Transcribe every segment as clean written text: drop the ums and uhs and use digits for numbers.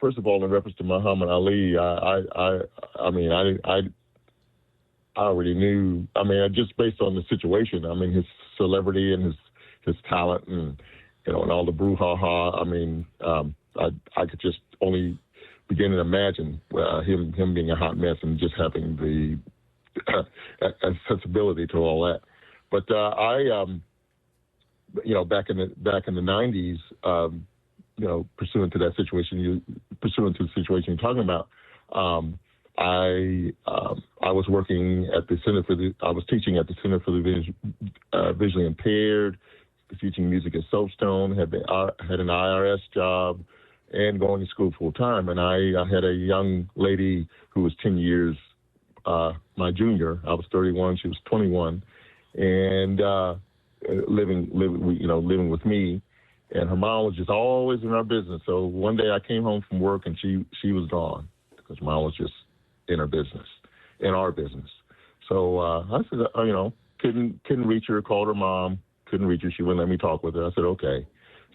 first of all, in reference to Muhammad Ali, I mean, I already knew. I mean, just based on the situation. I mean, his celebrity and his talent, and and all the brouhaha. I mean, I could just only begin to imagine him being a hot mess and just having the sensibility to all that. But back in the '90s, pursuant to the situation you're talking about, I was working at the I was teaching at the Center for the Visually Impaired, teaching music at Soapstone, had an IRS job, and going to school full time. And I had a young lady who was 10 years my junior. I was 31, she was 21, and living with me. And her mom was just always in our business. So one day I came home from work and she was gone because mom was just in our business. So I said, couldn't reach her, called her mom, couldn't reach her. She wouldn't let me talk with her. I said, okay.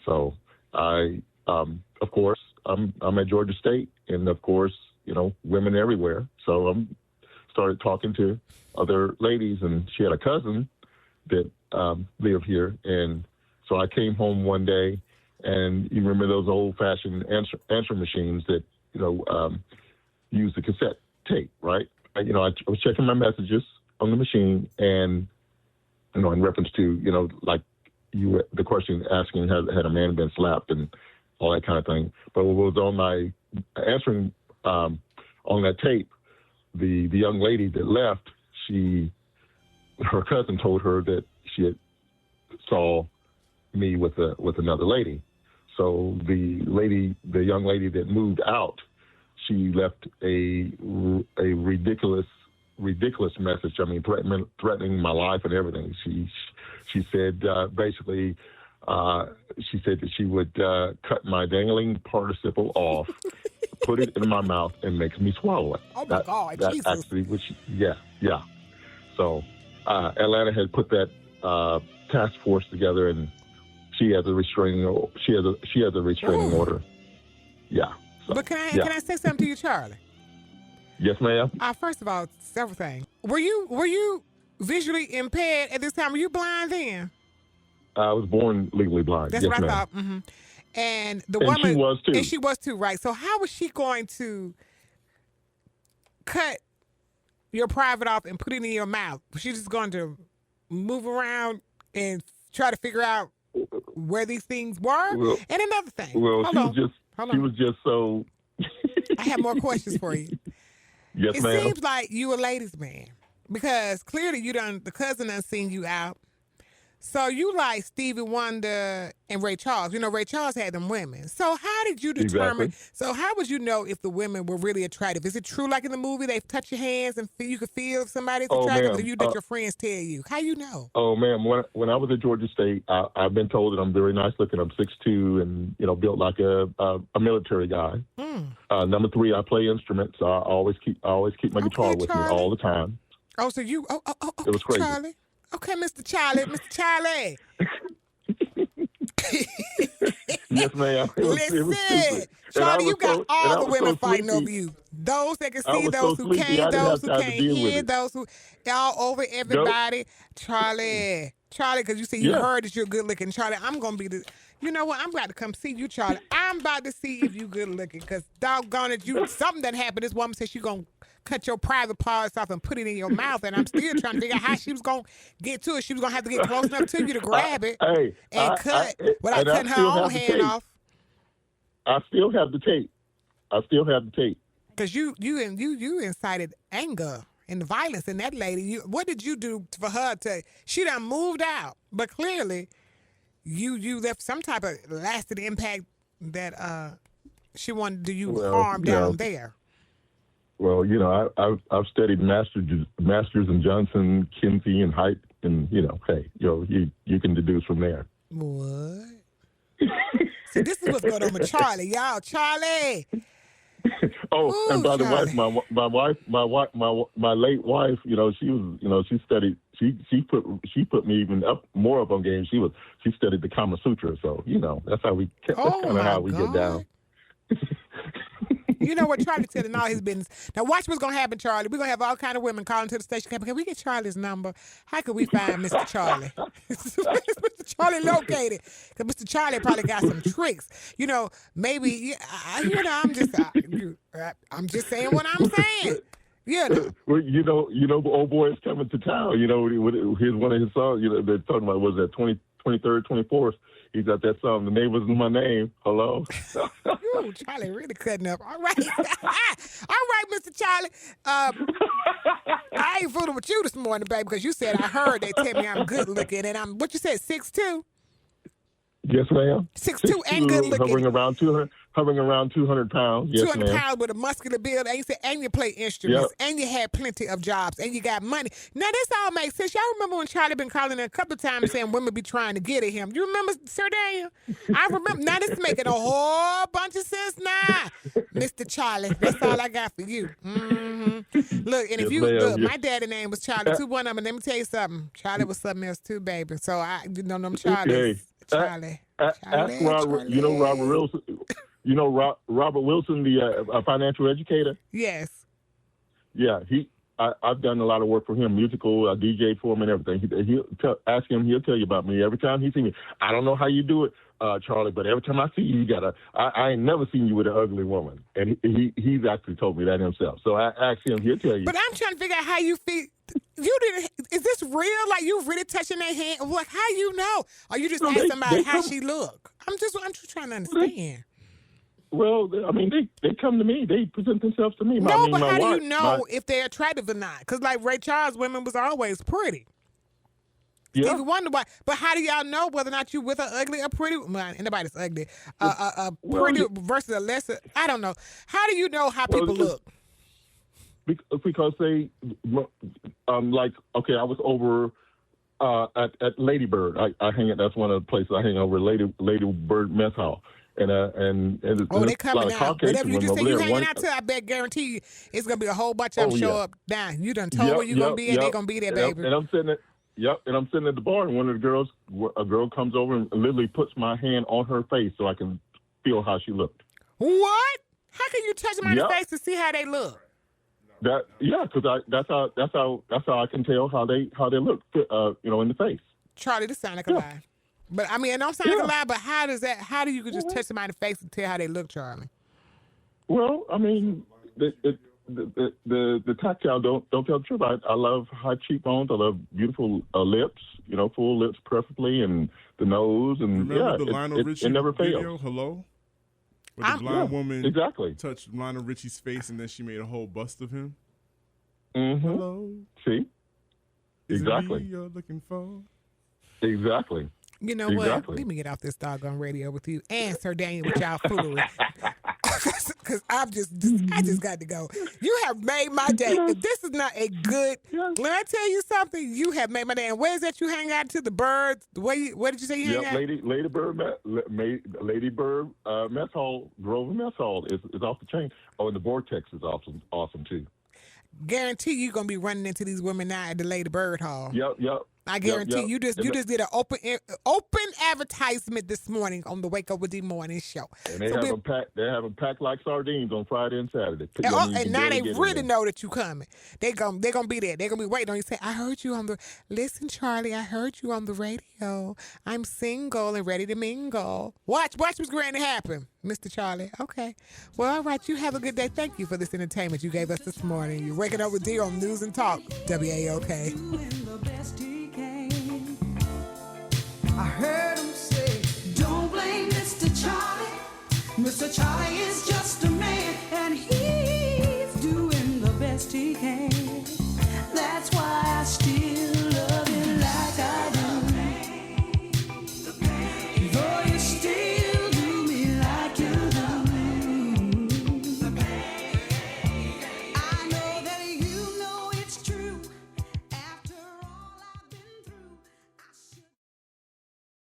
So I, of course, I'm at Georgia State, and of course, women everywhere. So I started talking to other ladies, and she had a cousin that lived here, and so I came home one day, and you remember those old-fashioned answer machines that use the cassette tape, right? I was checking my messages on the machine, and in reference to the question asking had a man been slapped and all that kind of thing. But what was on my answering on that tape, the young lady that left, her cousin told her that she had saw me with another lady. So the young lady that moved out, she left a ridiculous message. I mean, threatening my life and everything. She said basically, she said that she would cut my dangling participle off, put it in my mouth, and make me swallow it. Oh my God, that Jesus! Actually, yeah. So Atlanta had put that task force together, and she has a restraining order. Yeah. So, but can I say something to you, Charlie? Yes, ma'am. First of all, several things. Were you visually impaired at this time? Were you blind then? I was born legally blind. That's yes, what I ma'am. thought. Mm-hmm. And the and woman, she was too. And she was too, right? So how was she going to cut your private off and put it in your mouth? Was she just going to move around and try to figure out where these things were? Well, and another thing. Well, she was just so. I have more questions for you. Yes, ma'am. It seems like you a ladies' man because clearly the cousin done seen you out. So you like Stevie Wonder and Ray Charles. Ray Charles had them women. So how did you determine? Exactly. So how would you know if the women were really attractive? Is it true like in the movie they touch your hands and you could feel if somebody's attractive? Or you let your friends tell you? How you know? Oh, ma'am, when I was at Georgia State, I've been told that I'm very nice looking. I'm 6'2", and built like a military guy. Number 3, I play instruments. I always keep my guitar with me all the time. Oh, so you? Oh, it was crazy. Charlie. Okay, Mr. Charlie. Yes, ma'am. Listen, Charlie, you got all the women fighting over you. Those that can see, those who can't, those who can't hear, those who all over everybody. Nope. Charlie, because you see, you heard that you're good looking. Charlie, I'm going to be you know what? I'm about to come see you, Charlie. I'm about to see if you good looking because doggone it, something that happened. This woman said she's going to cut your private parts off and put it in your mouth, and I'm still trying to figure out how she was going to get to it. She was going to have to get close enough to you to grab it and cut without cutting her own hand off. I still have the tape. Because you incited anger and violence in that lady. What did you do for her she done moved out, but clearly you left some type of lasting impact that she wanted to do you harm down there. Well, I've studied masters in Johnson, Kinsey, and Height, and hey, you can deduce from there. What? See, this is what's going on with Charlie, y'all. Charlie. Ooh, and by the way, my late wife, she was, she studied. She put me even up more up on game. She studied the Kama Sutra, so that's how we. That's kind of how we get down. You know what? Charlie telling all his business. Now watch what's gonna happen, Charlie. We're gonna have all kind of women calling to the station. Can we get Charlie's number? How can we find Mr. Charlie? Mr. Charlie located. Because Mr. Charlie probably got some tricks. You know, maybe. I'm just saying what I'm saying. Yeah. Well, old boy is coming to town. You know, here's one of his songs. You know, they're talking about was that 23rd, 24th. He's got that song. The neighbor's in my name. Hello. Ooh, Charlie really cutting up. All right, all right, Mr. Charlie. I ain't fooling with you this morning, baby, because you said I heard they tell me I'm good looking, and I'm what you said 6'2". Yes, ma'am. 6'2" and good looking. Hovering around 200 pounds. Yes, 200 pounds with a muscular build, and you play instruments, and you had plenty of jobs, and you got money. Now, this all makes sense. Y'all remember when Charlie been calling in a couple of times saying women be trying to get at him. You remember, Sir Daniel? I remember. Now, this is making a whole bunch of sense now. Mr. Charlie, that's all I got for you. Mm-hmm. Look, and if my daddy name was Charlie, too. One of them, let me tell you something. Charlie was something else, too, baby. So, them Charlies. Charlie. Ask Robert, Robert Wilson. Robert Wilson, the financial educator? Yes. Yeah, I've done a lot of work for him, musical, DJ for him and everything. Ask him, he'll tell you about me. Every time he sees me, I don't know how you do it, Charlie, but every time I see you, I ain't never seen you with an ugly woman. And he's actually told me that himself. So I asked him, he'll tell you. But I'm trying to figure out how you feel. Is this real? Like you really touching their hand? Like how you know? Or you just ask somebody how she look? I'm just trying to understand. Well, I mean, they come to me. They present themselves to me. But how do you know if they're attractive or not? Because like Ray Charles, women was always pretty. Yeah. Stevie Wonder, but how do y'all know whether or not you with an ugly or pretty? Well, anybody's ugly. Pretty versus a lesser. I don't know. How do you know how people look? Because they, I was over at Lady Bird. I hang at. That's one of the places I hang over. Lady Bird Mess Hall. And they coming out. Whatever you just say you hanging out to, I bet guarantee you it's gonna be a whole bunch of them show up down. You done told where you gonna be, and they gonna be there, baby. And I'm sitting at the bar, and one of the girls, a girl comes over and literally puts my hand on her face so I can feel how she looked. What? How can you touch them on the face to see how they look? Because that's how I can tell how they look, in the face. Charlie, this sound like a lie. But I mean, it don't sound like a lie. But how do you just touch somebody in the face and tell how they look, Charlie? Well, I mean, the tactile don't tell the truth. I love high cheekbones. I love beautiful lips. Full lips perfectly, and the nose, and remember the Lionel Richie it never video, fails. Hello, where the blind woman exactly touched Lionel Richie's face, and then she made a whole bust of him. Mm-hmm. Hello, see, exactly. Is it me you're looking for? Exactly. You know what? Let me get off this doggone radio with you and Sir Daniel with y'all foolery. Because I just got to go. You have made my day. If this is not a good, let I tell you something, you have made my day. And where's that you hang out to the birds? Where did you say you hang out? Lady Bird Mess Hall, Grover Mess Hall is off the chain. Oh, and the Vortex is awesome too. Guarantee you're going to be running into these women now at the Lady Bird Hall. Yep. I guarantee you just did an open advertisement this morning on the Wake Up with the Morning Show. And they have them packed like sardines on Friday and Saturday. And now they really know that you coming. They're gonna be there. They're gonna be waiting on you. Say, I heard you on the. Listen, Charlie, I heard you on the radio. I'm single and ready to mingle. Watch what's going to happen, Mr. Charlie. Okay. Well, all right. You have a good day. Thank you for this entertainment you gave us this morning. You're waking up with D on News and Talk, WAOK. I heard him say, don't blame Mr. Charlie. Mr. Charlie is just